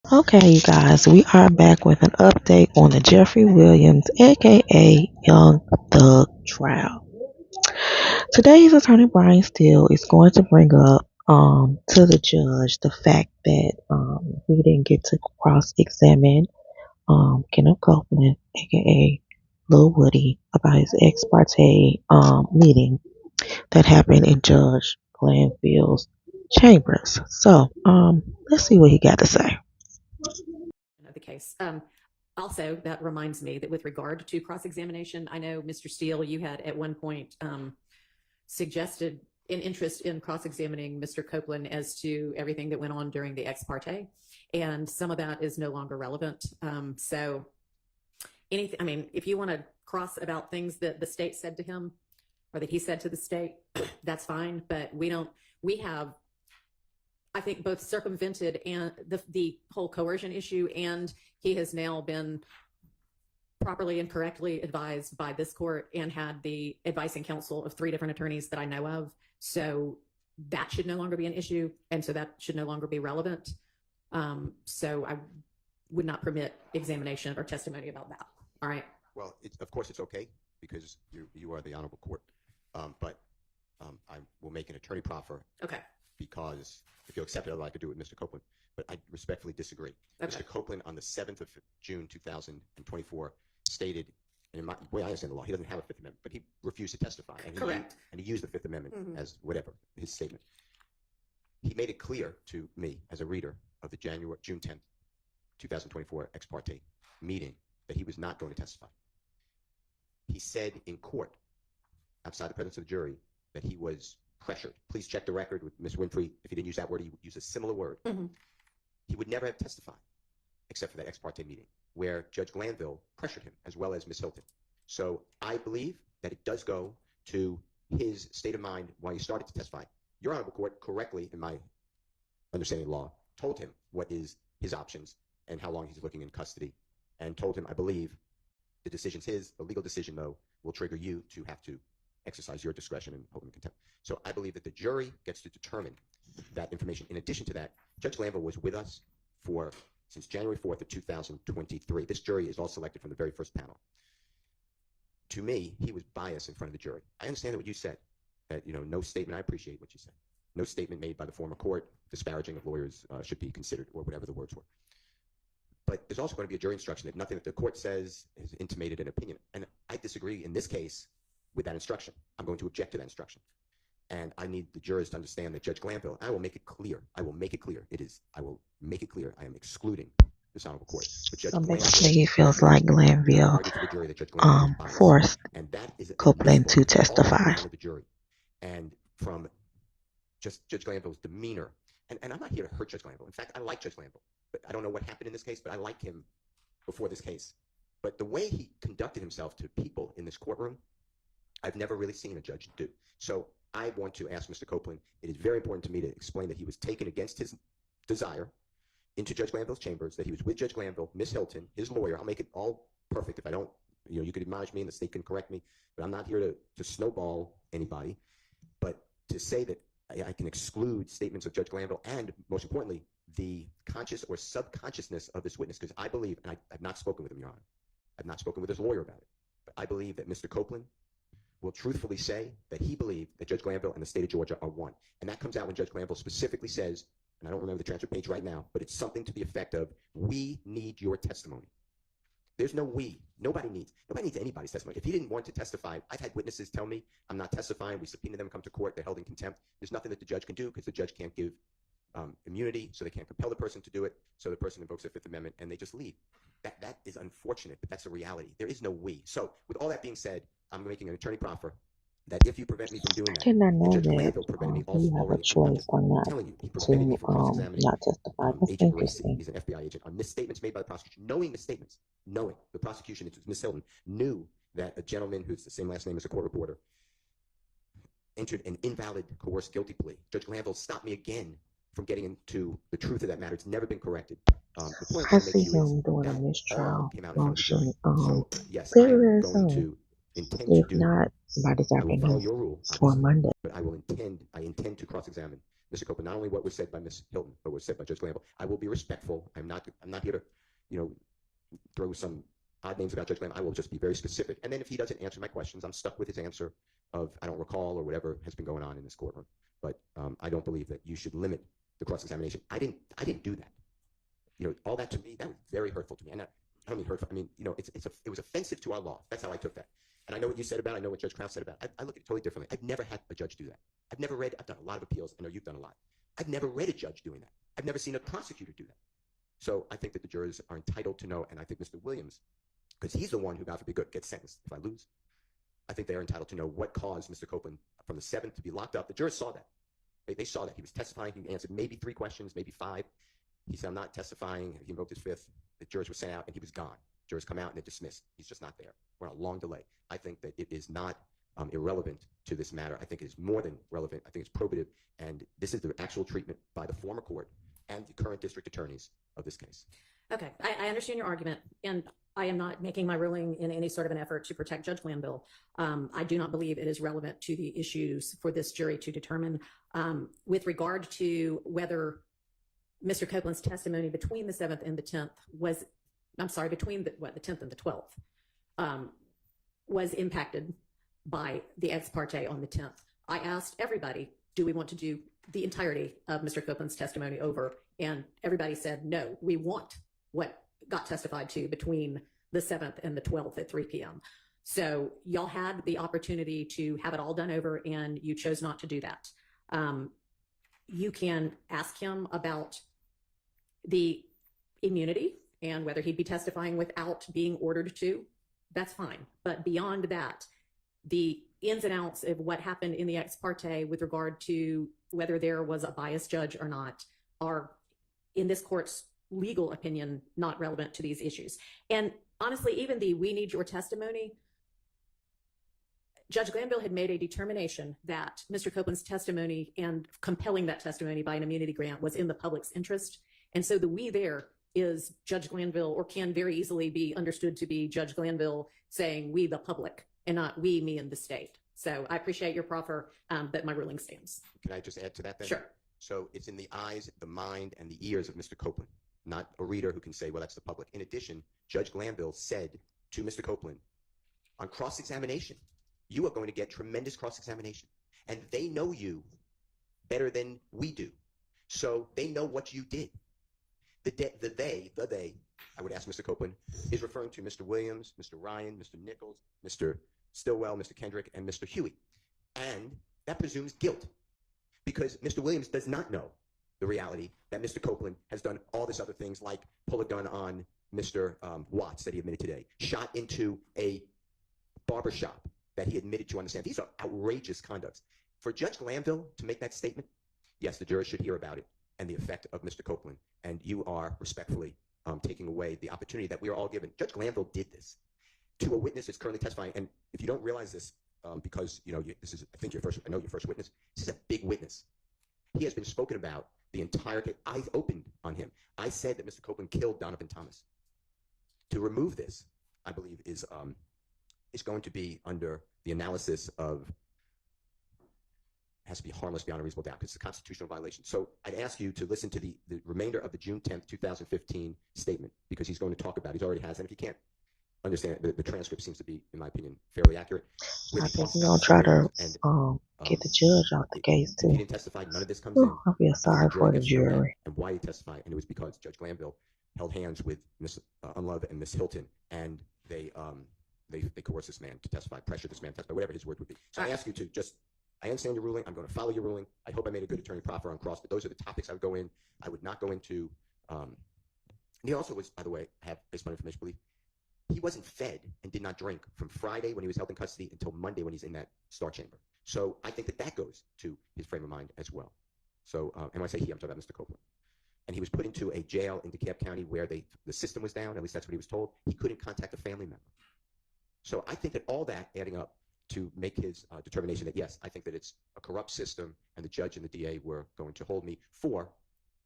Okay, you guys, we are back with an update on the Jeffrey Williams, aka Young Thug trial. Today's attorney Brian Steele is going to bring up to the judge the fact that he didn't get to cross examine Kenneth Copeland, aka Lil Woody, about his ex parte meeting that happened in Judge Glanville's chambers. So let's see what he got to say. Of the case. Also, that reminds me that with regard to cross-examination, I know Mr. Steele, you had at one point suggested an interest in cross-examining Mr. Copeland as to everything that went on during the ex parte, and some of that is no longer relevant. So anything, I mean, if you want to cross about things that the state said to him or that he said to the state, that's fine, but we have, I think, both circumvented and the whole coercion issue, and he has now been properly and correctly advised by this court and had the advice and counsel of 3 different attorneys that I know of. So that should no longer be an issue, and so that should no longer be relevant. So I would not permit examination or testimony about that. All right. Well, of course it's okay because you are the honorable court, but I will make an attorney proffer. Okay. Because if you'll accept it, I'd like to do it with Mr. Copeland. But I respectfully disagree. Okay. Mr. Copeland, on the 7th of June 2024, stated, and in my way I understand the law, he doesn't have a Fifth Amendment, but he refused to testify. And Correct. And he used the Fifth Amendment as whatever, his statement. He made it clear to me as a reader of the June 10th, 2024 ex parte meeting that he was not going to testify. He said in court, outside the presence of the jury, that he was pressured. Please check the record with Ms. Winfrey. If he didn't use that word, he would use a similar word. He would never have testified except for that ex parte meeting where Judge Glanville pressured him, as well as Ms. Hilton. So I believe that it does go to his state of mind while he started to testify. Your Honorable Court, correctly, in my understanding of law, told him what is his options and how long he's looking in custody, and told him, I believe, the decision's his. The legal decision, though, will trigger you to have to exercise your discretion and hold him in contempt. So I believe that the jury gets to determine that information. In addition to that, Judge Glanville was with us since January 4th of 2023. This jury is all selected from the very first panel. To me, he was biased in front of the jury. I understand what you said, that no statement. I appreciate what you said. No statement made by the former court disparaging of lawyers should be considered, or whatever the words were. But there's also going to be a jury instruction that nothing that the court says is intimated an opinion. And I disagree in this case with that instruction. I'm going to object to that instruction. And I need the jurors to understand that Judge Glanville, I will make it clear. I will make it clear. I will make it clear. I am excluding this honorable court. But Judge So basically, he feels like Glanville forced Copeland to testify. The jury. And from just Judge Glanville's demeanor, and I'm not here to hurt Judge Glanville. In fact, I like Judge Glanville. But I don't know what happened in this case, but I like him before this case. But the way he conducted himself to people in this courtroom, I've never really seen a judge do. So I want to ask Mr. Copeland, it is very important to me to explain that he was taken against his desire into Judge Glanville's chambers, that he was with Judge Glanville, Ms. Hilton, his lawyer. I'll make it all perfect. If I don't, you could admonish me and the state can correct me, but I'm not here to snowball anybody. But to say that I can exclude statements of Judge Glanville and, most importantly, the conscious or subconsciousness of this witness, because I believe, and I've not spoken with him, Your Honor. I've not spoken with his lawyer about it. But I believe that Mr. Copeland will truthfully say that he believed that Judge Glanville and the state of Georgia are one. And that comes out when Judge Glanville specifically says, and I don't remember the transfer page right now, but it's something to the effect of, we need your testimony. There's no we. Nobody needs anybody's testimony. If he didn't want to testify, I've had witnesses tell me, I'm not testifying. We subpoena them, come to court, they're held in contempt. There's nothing that the judge can do because the judge can't give immunity, so they can't compel the person to do it. So the person invokes the Fifth Amendment and they just leave. That is unfortunate, but that's a reality. There is no we. So with all that being said, I'm making an attorney proffer that if you prevent me from doing that, I did not know Judge that Glanville prevented me you have a already. choice or I'm not telling you, he prevented me to from cross-examining not testify. That's Agent Gracie. interesting. He's an FBI agent on misstatements made by the prosecution, knowing misstatements, knowing the prosecution, it's Ms. Hilton, knew that a gentleman who's the same last name as a court reporter entered an invalid, coerced guilty plea. Judge Glanville stopped me again from getting into the truth of that matter. It's never been corrected. The point I I'm see making to you him is doing a that mistrial came out in front of the jury. motion So yes, I very, am very going soon. to intend to If do. not by this I will follow afternoon your rule, or obviously, Monday. but I intend to cross-examine Mr. Copeland, not only what was said by Ms. Hilton, but what was said by Judge Glanville. I will be respectful. I'm not here to, throw some odd names about Judge Glanville. I will just be very specific. And then if he doesn't answer my questions, I'm stuck with his answer of I don't recall or whatever has been going on in this courtroom. But I don't believe that you should limit the cross-examination. I didn't do that. All that to me, that was very hurtful to me. And I don't mean hurtful. I mean, it was offensive to our law. That's how I took that. And I know what you said about it. I know what Judge Krause said about it. I look at it totally differently. I've never had a judge do that. I've done a lot of appeals. I know you've done a lot. I've never read a judge doing that. I've never seen a prosecutor do that. So I think that the jurors are entitled to know, and I think Mr. Williams, because he's the one who, God forbid, gets sentenced if I lose, I think they are entitled to know what caused Mr. Copeland from the 7th to be locked up. The jurors saw that. They saw that. He was testifying. He answered maybe 3 questions, maybe 5. He said, I'm not testifying. He invoked his 5th. The jurors were sent out, and he was gone. Jurors come out, and they're dismissed. He's just not there. We're on a long delay. I think that it is not irrelevant to this matter. I think it is more than relevant. I think it's probative, and this is the actual treatment by the former court and the current district attorneys of this case. Okay, I understand your argument, and I am not making my ruling in any sort of an effort to protect Judge Glanville. I do not believe it is relevant to the issues for this jury to determine. With regard to whether Mr. Copeland's testimony between the 7th and the 10th was, between the 10th and the 12th, was impacted by the ex parte on the 10th. I asked everybody, do we want to do the entirety of Mr. Copeland's testimony over? And everybody said, no, we want what got testified to between the 7th and the 12th at 3 p.m. So y'all had the opportunity to have it all done over, and you chose not to do that. You can ask him about the immunity and whether he'd be testifying without being ordered to. That's fine. But beyond that, the ins and outs of what happened in the ex parte with regard to whether there was a biased judge or not are, in this court's legal opinion, not relevant to these issues. And honestly, even the we need your testimony, Judge Glanville had made a determination that Mr. Copeland's testimony and compelling that testimony by an immunity grant was in the public's interest. And so the we there is Judge Glanville, or can very easily be understood to be Judge Glanville saying we the public, and not we, me, and the state. So I appreciate your proffer, but my ruling stands. Can I just add to that then? Sure. So it's in the eyes, the mind, and the ears of Mr. Copeland, not a reader who can say, well, that's the public. In addition, Judge Glanville said to Mr. Copeland, on cross-examination, you are going to get tremendous cross-examination. And they know you better than we do. So they know what you did. The they, I would ask Mr. Copeland, is referring to Mr. Williams, Mr. Ryan, Mr. Nichols, Mr. Stillwell, Mr. Kendrick, and Mr. Huey. And that presumes guilt, because Mr. Williams does not know the reality that Mr. Copeland has done all these other things, like pull a gun on Mr. Watts that he admitted today, shot into a barbershop that he admitted to on the stand. These are outrageous conducts. For Judge Glanville to make that statement, yes, the jurors should hear about it and the effect of Mr. Copeland. And you are respectfully taking away the opportunity that we are all given. Judge Glanville did this to a witness that's currently testifying. And if you don't realize this, because this is, I know your first witness. This is a big witness. He has been spoken about the entire case. I opened on him. I said that Mr. Copeland killed Donovan Thomas. To remove this, I believe, is going to be under the analysis of, has to be harmless beyond a reasonable doubt, because it's a constitutional violation. So I'd ask you to listen to the remainder of the June 10th, 2015 statement, because he's going to talk about it. He already has, and if you can't understand it, the transcript seems to be, in my opinion, fairly accurate. I think we're going to try to get the judge out the case, too. He didn't testify. None of this comes in. I feel sorry for the jury. And why he testified, and it was because Judge Glanville held hands with Ms. Unlove and Ms. Hilton, and they coerced this man to testify, pressured this man to testify, whatever his word would be. So I ask you to just, I understand your ruling. I'm going to follow your ruling. I hope I made a good attorney proffer on cross, but those are the topics I would go in. I would not go into. And he also was, by the way, I have, based on my information, belief, he wasn't fed and did not drink from Friday when he was held in custody until Monday when he's in that star chamber. So I think that goes to his frame of mind as well. So, and when I say he, I'm talking about Mr. Copeland. And he was put into a jail in DeKalb County where the system was down. At least that's what he was told. He couldn't contact a family member. So I think that all that adding up to make his determination that, yes, I think that it's a corrupt system, and the judge and the DA were going to hold me for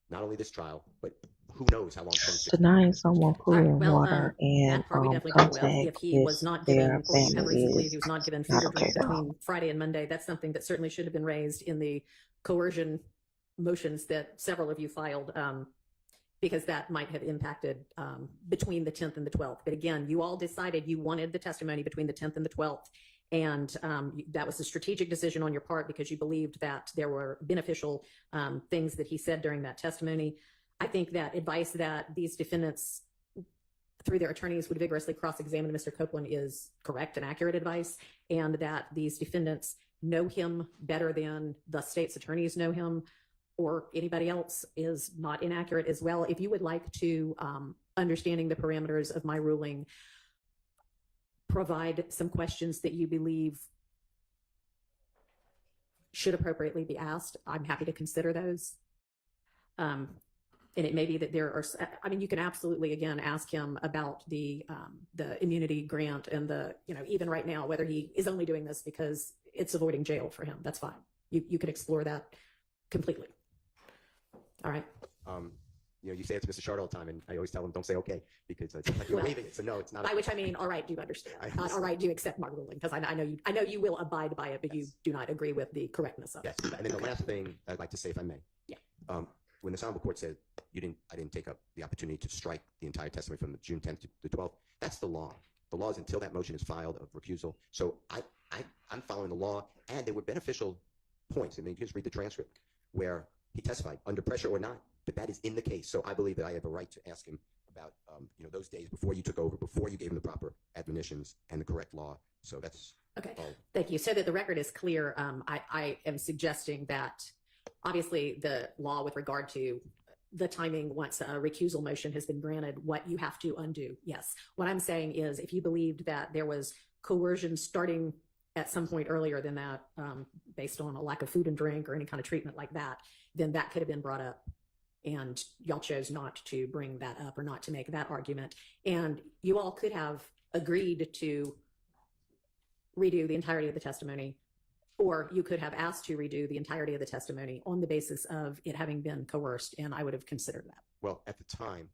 not only this trial, but who knows how long. Denying someone food and water and contact if he was not given, or you have reason to believe he was not given food or drink between Friday and Monday, that's something that certainly should have been raised in the coercion motions that several of you filed, because that might have impacted between the 10th and the 12th. But again, you all decided you wanted the testimony between the 10th and the 12th. And that was a strategic decision on your part because you believed that there were beneficial things that he said during that testimony. I think that advice that these defendants, through their attorneys, would vigorously cross-examine Mr. Copeland is correct and accurate advice, and that these defendants know him better than the state's attorneys know him or anybody else is not inaccurate as well. If you would like to, understanding the parameters of my ruling, provide some questions that you believe should appropriately be asked, I'm happy to consider those. And it may be that there are, I mean, you can absolutely, again, ask him about the immunity grant and the, you know, even right now, whether he is only doing this because it's avoiding jail for him. That's fine. You can explore that completely. All right. You know, you say it to Mr. Shard all the time, and I always tell him, don't say okay, because it's like you're Well, waiving it. So no, it's not. By which I mean, all right, do you understand? I Not all understand. right, do you accept my ruling? Because I know you will abide by it, but you Yes. do not agree with the correctness of it. Yes. And then the last thing I'd like to say, if I may. Yeah. When the Honorable Court said I didn't take up the opportunity to strike the entire testimony from the June 10th to the 12th, that's the law. The law is until that motion is filed of recusal. So I'm following the law, and there were beneficial points. I mean, just read the transcript where he testified under pressure or not, but that is in the case. So I believe that I have a right to ask him about, you know, those days before you took over, before you gave him the proper admonitions and the correct law. So that's Okay. all. Thank you. So that the record is clear, I am suggesting that obviously the law with regard to the timing once a recusal motion has been granted, what you have to undo. Yes. What I'm saying is if you believed that there was coercion starting at some point earlier than that, based on a lack of food and drink or any kind of treatment like that, then that could have been brought up. And y'all chose not to bring that up or not to make that argument. And you all could have agreed to redo the entirety of the testimony, or you could have asked to redo the entirety of the testimony on the basis of it having been coerced, and I would have considered that. Well, at the time,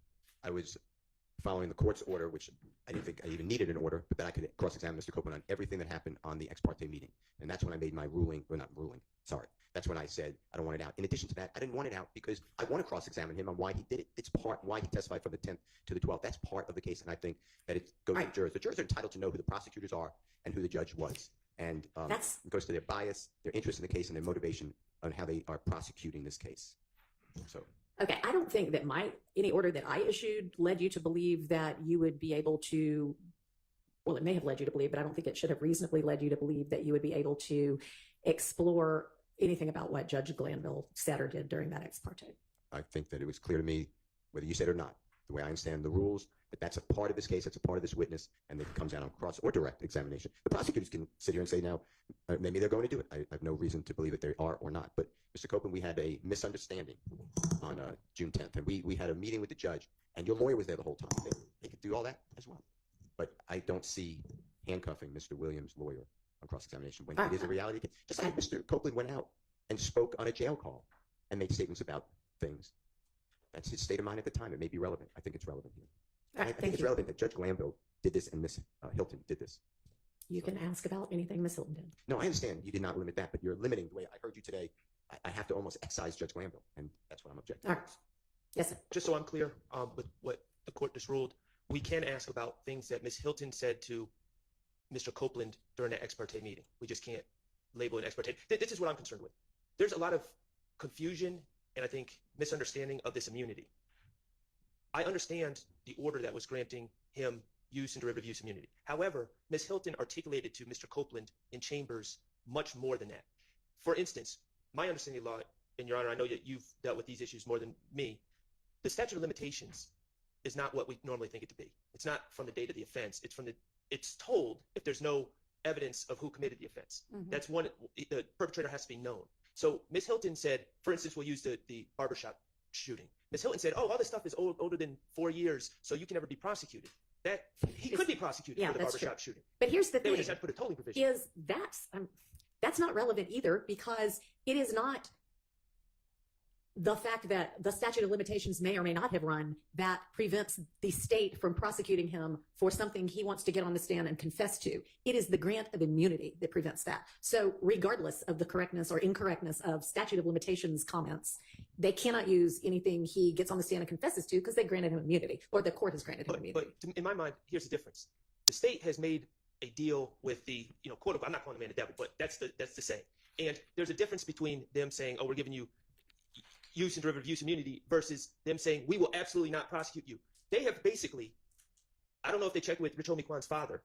I was following the court's order, which I didn't think I even needed an order, but that I could cross-examine Mr. Copeland on everything that happened on the ex parte meeting. And that's when I made my ruling, or not ruling, sorry. That's when I said I don't want it out. In addition to that, I didn't want it out because I want to cross-examine him on why he did it. It's part why he testified from the 10th to the 12th. That's part of the case, and I think that it goes to the jurors. The jurors are entitled to know who the prosecutors are and who the judge was. And it goes to their bias, their interest in the case, and their motivation on how they are prosecuting this case. So. Okay, I don't think that any order that I issued led you to believe that you would be able to, well, it may have led you to believe, but I don't think it should have reasonably led you to believe that you would be able to explore anything about what Judge Glanville said or did during that ex parte. I think that it was clear to me, whether you said it or not, the way I understand the rules, that that's a part of this case, that's a part of this witness, and it comes out on cross or direct examination. The prosecutors can sit here and say now, maybe they're going to do it. I have no reason to believe that they are or not. But Mr. Copeland, we had a misunderstanding on June 10th, and we had a meeting with the judge, and your lawyer was there the whole time. They could do all that as well. But I don't see handcuffing Mr. Williams' lawyer on cross-examination when it is a reality. Just like Mr. Copeland went out and spoke on a jail call and made statements about things. That's his state of mind at the time. It may be relevant. I think it's relevant here. I think it's relevant that Judge Glanville did this and Miss Hilton did this. You can ask about anything Miss Hilton did. No, I understand you did not limit that, but you're limiting the way I heard you today. I have to almost excise Judge Glanville, and that's what I'm objecting. All right. Yes, sir. Just so I'm clear with what the court just ruled, we can ask about things that Ms. Hilton said to Mr. Copeland during that ex parte meeting. We just can't label it ex parte. This is what I'm concerned with. There's a lot of confusion and I think misunderstanding of this immunity. I understand the order that was granting him use and derivative use immunity. However, Ms. Hilton articulated to Mr. Copeland in chambers much more than that. For instance, my understanding of law, and Your Honor, I know that you've dealt with these issues more than me, the statute of limitations is not what we normally think it to be. It's not from the date of the offense. It's told if there's no evidence of who committed the offense. Mm-hmm. That's one, the perpetrator has to be known. So Ms. Hilton said, for instance, we'll use the barbershop shooting. Ms. Hilton said, oh, all this stuff is older than 4 years, so you can never be prosecuted. That he could be prosecuted for the barbershop shooting. But here's the thing: they would just have to put a tolling provision. Is that's not relevant either, because it is not the fact that the statute of limitations may or may not have run, that prevents the state from prosecuting him for something he wants to get on the stand and confess to. It is the grant of immunity that prevents that. So regardless of the correctness or incorrectness of statute of limitations comments, they cannot use anything he gets on the stand and confesses to because they granted him immunity, or the court has granted him immunity. But in my mind, here's the difference. The state has made a deal with the, quote unquote, I'm not calling the man the devil, but that's the saying. And there's a difference between them saying, oh, we're giving you use and derivative use immunity versus them saying, we will absolutely not prosecute you. They have basically, I don't know if they checked with Rich Homie Kwan's father,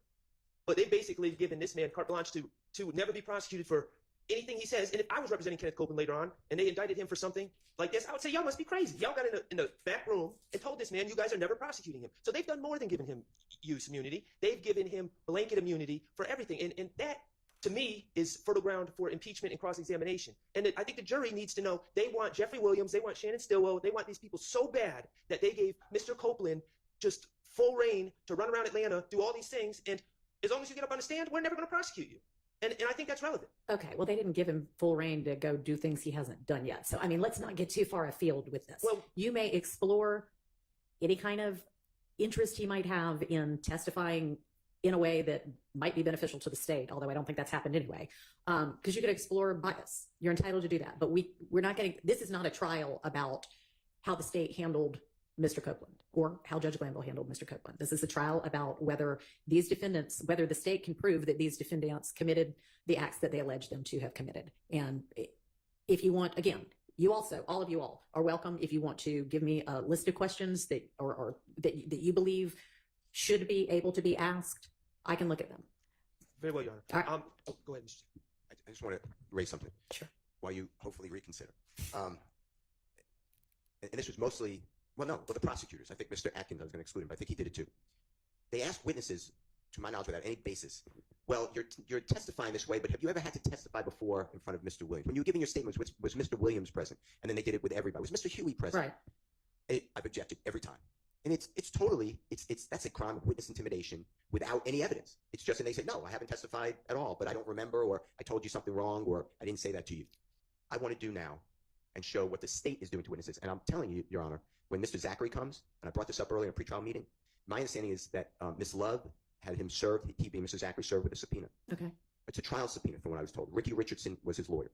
but they basically given this man carte blanche to never be prosecuted for anything he says. And if I was representing Kenneth Copeland later on and they indicted him for something like this, I would say, y'all must be crazy. Y'all got in the back room and told this man, you guys are never prosecuting him. So they've done more than giving him use immunity. They've given him blanket immunity for everything. And that, to me, is fertile ground for impeachment and cross-examination. And I think the jury needs to know they want Jeffrey Williams, they want Shannon Stillwell, they want these people so bad that they gave Mr. Copeland just full reign to run around Atlanta, do all these things, and as long as you get up on the stand, we're never going to prosecute you. And I think that's relevant. Okay, well, they didn't give him full reign to go do things he hasn't done yet. So, I mean, let's not get too far afield with this. Well, you may explore any kind of interest he might have in testifying in a way that might be beneficial to the state, although I don't think that's happened anyway, because you could explore bias. You're entitled to do that. But we're not going to, this is not a trial about how the state handled Mr. Copeland or how Judge Glanville handled Mr. Copeland. This is a trial about whether these defendants, whether the state can prove that these defendants committed the acts that they allege them to have committed. And if you want, again, you also, all of you all are welcome if you want to give me a list of questions that or that you believe should be able to be asked. I can look at them. Very well, Your Honor. All right. Go ahead, Mr. I just want to raise something. Sure. While you hopefully reconsider. And this was mostly, well, the prosecutors. I think Mr. Atkins, I was going to exclude him, but I think he did it too. They asked witnesses, to my knowledge, without any basis, well, you're testifying this way, but have you ever had to testify before in front of Mr. Williams? When you were giving your statements, was Mr. Williams present? And then they did it with everybody. Was Mr. Huey present? Right. I've objected every time. And it's totally, that's a crime of witness intimidation without any evidence. It's just, and they say, no, I haven't testified at all, but I don't remember, or I told you something wrong, or I didn't say that to you. I want to do now and show what the state is doing to witnesses. And I'm telling you, Your Honor, when Mr. Zachary comes, and I brought this up earlier in a pretrial meeting, my understanding is that Ms. Love had him served, he being Mr. Zachary, served with a subpoena. Okay. It's a trial subpoena from what I was told. Ricky Richardson was his lawyer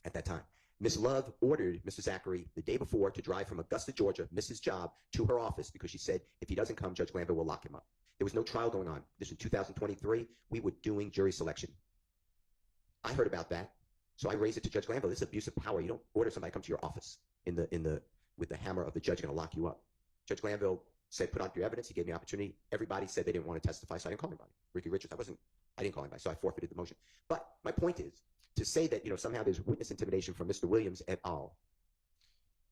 at that time. Ms. Love ordered Mr. Zachary the day before to drive from Augusta, Georgia, miss his job, to her office because she said if he doesn't come, Judge Glanville will lock him up. There was no trial going on. This was 2023. We were doing jury selection. I heard about that, so I raised it to Judge Glanville. This is abuse of power. You don't order somebody to come to your office with the hammer of the judge going to lock you up. Judge Glanville said, put on your evidence. He gave me an opportunity. Everybody said they didn't want to testify, so I didn't call anybody. Ricky Richardson, I didn't call anybody, so I forfeited the motion. But my point is, to say that somehow there's witness intimidation from Mr. Williams et al.,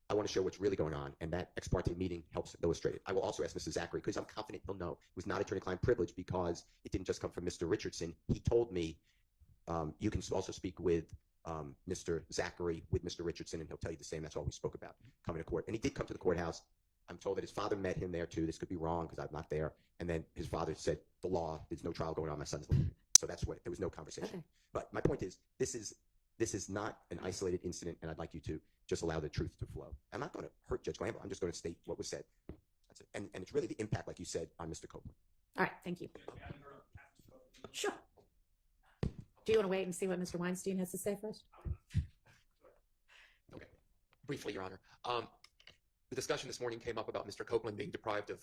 I want to show what's really going on, and that ex parte meeting helps illustrate it. I will also ask Mr. Zachary, because I'm confident he'll know it was not attorney-client privilege because it didn't just come from Mr. Richardson. He told me you can also speak with Mr. Zachary with Mr. Richardson, and he'll tell you the same. That's all we spoke about coming to court. And he did come to the courthouse. I'm told that his father met him there too. This could be wrong because I'm not there. And then his father said, the law, there's no trial going on. My son's leaving. So that's what, there was no conversation. Okay. But my point is, this is not an isolated incident, and I'd like you to just allow the truth to flow. I'm not going to hurt Judge Glanville. I'm just going to state what was said. That's it. And it's really the impact, like you said, on Mr. Copeland. All right. Thank you. Sure. Do you want to wait and see what Mr. Weinstein has to say first? Okay. Briefly, Your Honor. The discussion this morning came up about Mr. Copeland being deprived of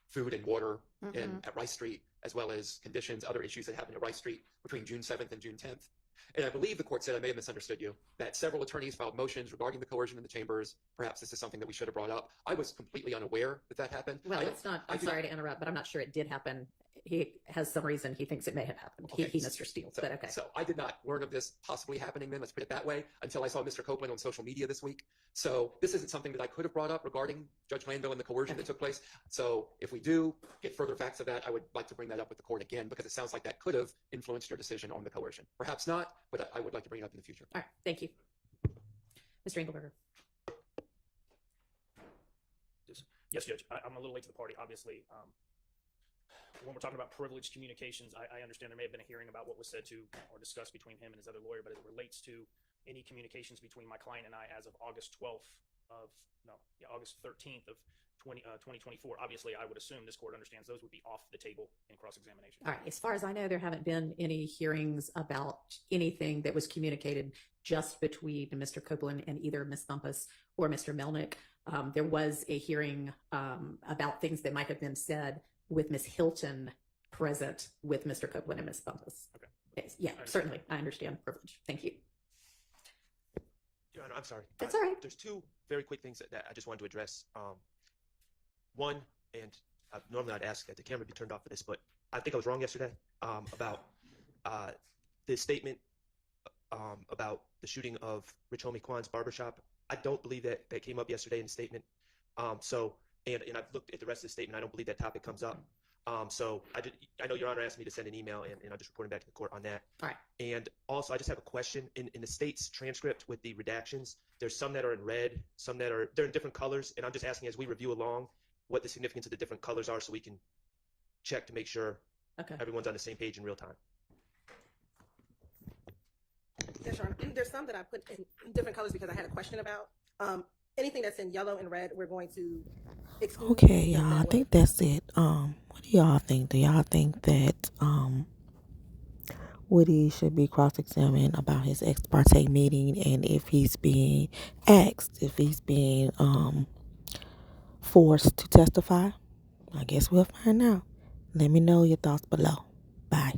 food and water at Rice Street, as well as conditions, other issues that happened at Rice Street between June 7th and June 10th. And I believe the court said, I may have misunderstood you, that several attorneys filed motions regarding the coercion in the chambers. Perhaps this is something that we should have brought up. I was completely unaware that happened. Well, it's not, I'm sorry to interrupt, but I'm not sure it did happen. He has some reason he thinks it may have happened. Okay. He Mr. Steele, but okay. So I did not learn of this possibly happening then, let's put it that way, until I saw Mr. Copeland on social media this week. So this isn't something that I could have brought up regarding Judge Glanville and the coercion that took place. So if we do get further facts of that, I would like to bring that up with the court again, because it sounds like that could have influenced your decision on the coercion. Perhaps not, but I would like to bring it up in the future. All right. Thank you. Mr. Engelberger. Yes, Judge. I'm a little late to the party, obviously. When we're talking about privileged communications, I understand there may have been a hearing about what was said to or discussed between him and his other lawyer, but as it relates to any communications between my client and I as of August 12th, August 13th of 2024. Obviously, I would assume this court understands those would be off the table in cross-examination. All right. As far as I know, there haven't been any hearings about anything that was communicated just between Mr. Copeland and either Ms. Bumpus or Mr. Melnick. There was a hearing about things that might have been said with Ms. Hilton present with Mr. Copeland and Ms. Bumpus. Okay. Yes, yeah, certainly. I understand privilege. Thank you. Your Honor, I'm sorry. That's all right. There's two very quick things that I just wanted to address. One, and normally I'd ask that the camera be turned off for this, but I think I was wrong yesterday about the statement about the shooting of Rich Homie Kwan's barbershop. I don't believe that came up yesterday in the statement. And I've looked at the rest of the statement. I don't believe that topic comes up. I know Your Honor asked me to send an email, and I'm just reporting back to the court on that. All right. And also, I just have a question. In the state's transcript with the redactions, there's some that are in red, some they're in different colors, and I'm just asking as we review along what the significance of the different colors are so we can check to make sure everyone's on the same page in real time. Yes, Your Honor. There's some that I put in different colors because I had a question about. Anything that's in yellow and red, we're going to exclude. Okay, y'all, I think that's it. What do y'all think? Do y'all think that Woody should be cross-examined about his ex parte meeting, and if he's being asked, if he's being forced to testify? I guess we'll find out. Let me know your thoughts below. Bye.